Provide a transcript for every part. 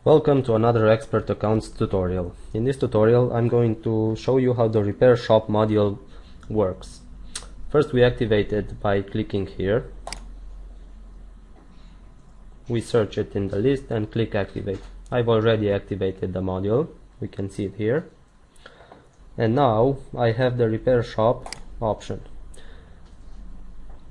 Welcome to another Expert Accounts tutorial. In this tutorial I'm going to show you how the Repair Shop module works. First we activate it by clicking here. We search it in the list and click activate. I've already activated the module, we can see it here. And now I have the Repair Shop option.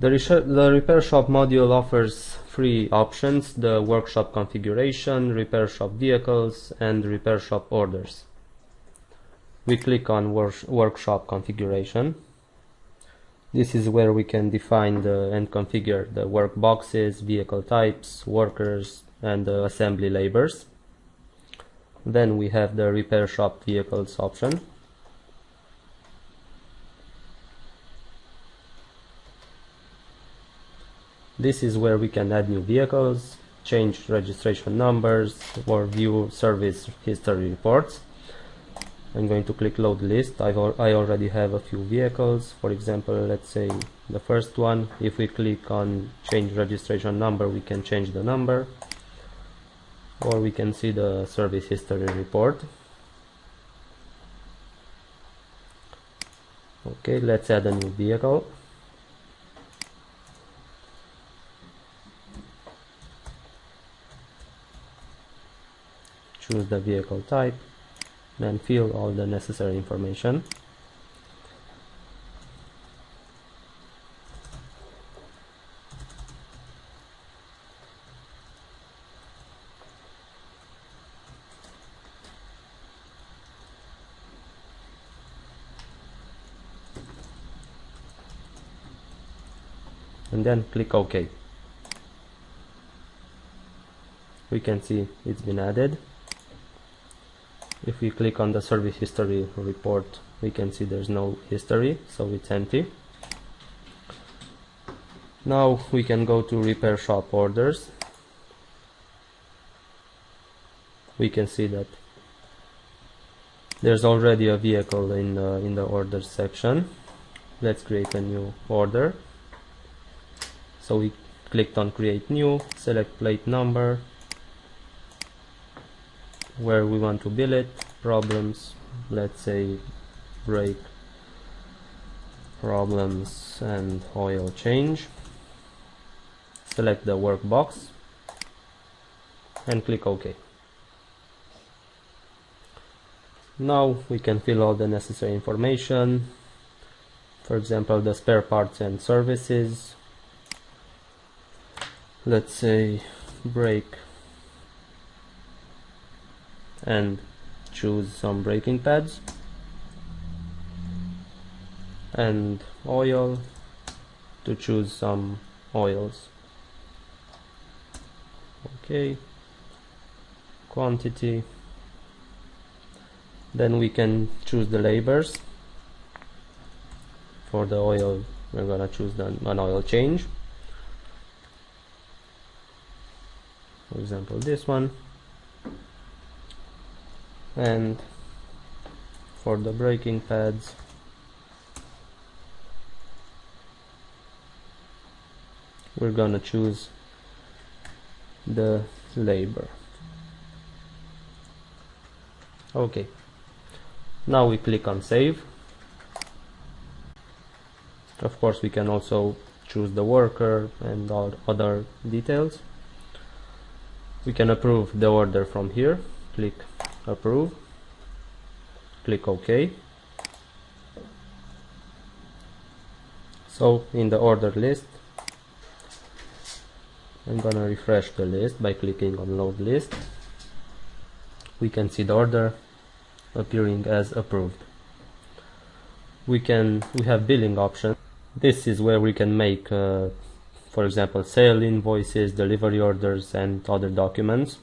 The Repair Shop module offers three options: the Workshop Configuration, Repair Shop Vehicles, and Repair Shop Orders. We click on Workshop Configuration. This is where we can define and configure the work boxes, vehicle types, workers, and the assembly labors. Then we have the Repair Shop Vehicles option. This is where we can add new vehicles, change registration numbers, or view service history reports. I'm going to click load list. I already have a few vehicles. For example, let's say the first one. If we click on change registration number, we can change the number, or we can see the service history report. Okay, let's add a new vehicle. Choose the vehicle type and fill all the necessary information. And then click OK. We can see it's been added. If we click on the service history report, we can see there's no history, so it's empty. Now we can go to Repair Shop Orders. We can see that there's already a vehicle in the orders section. Let's create a new order. So we clicked on Create New, select plate number, where we want to bill it, problems, let's say brake problems and oil change. Select the workbox and click OK. Now we can fill all the necessary information, for example the spare parts and services. Let's say brake, and choose some braking pads, and oil, to choose some oils. Okay, quantity. Then we can choose the labors. For the oil we're gonna choose an oil change, for example this one. And for the braking pads, we're gonna choose the labor. Okay, now we click on save. Of course we can also choose the worker and all other details. We can approve the order from here. Click approve, click OK. So in the order list, I'm gonna refresh the list by clicking on load list. We can see the order appearing as approved. We have billing options. This is where we can make for example sale invoices, delivery orders, and other documents.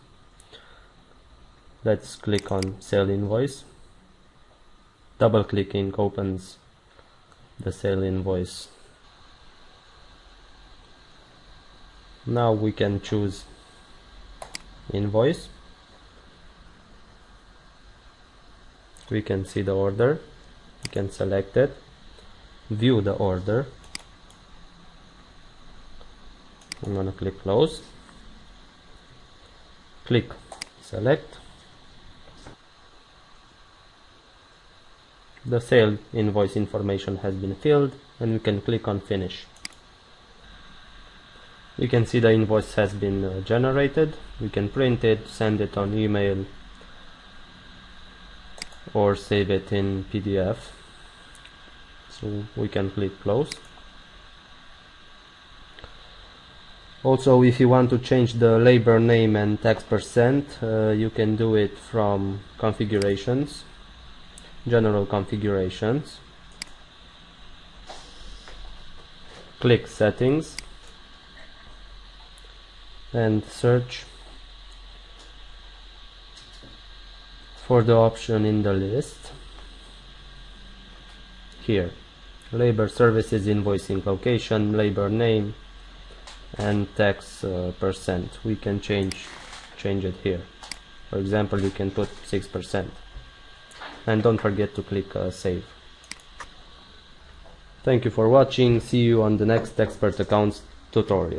Let's click on sale invoice. Double clicking opens the sale invoice. Now we can choose invoice. We can see the order. We can select it, view the order. I'm gonna click close. Click select. The sale invoice information has been filled, and we can click on finish. You can see the invoice has been generated. We can print it, send it on email, or save it in PDF. So we can click close. Also, if you want to change the labor name and tax percent, you can do it from configurations, general configurations. Click settings and search for the option in the list here: labor services invoicing location, labor name, and tax percent. We can change it here. For example, you can put 6%, and don't forget to click save. Thank you for watching. See you on the next Expert Accounts tutorial.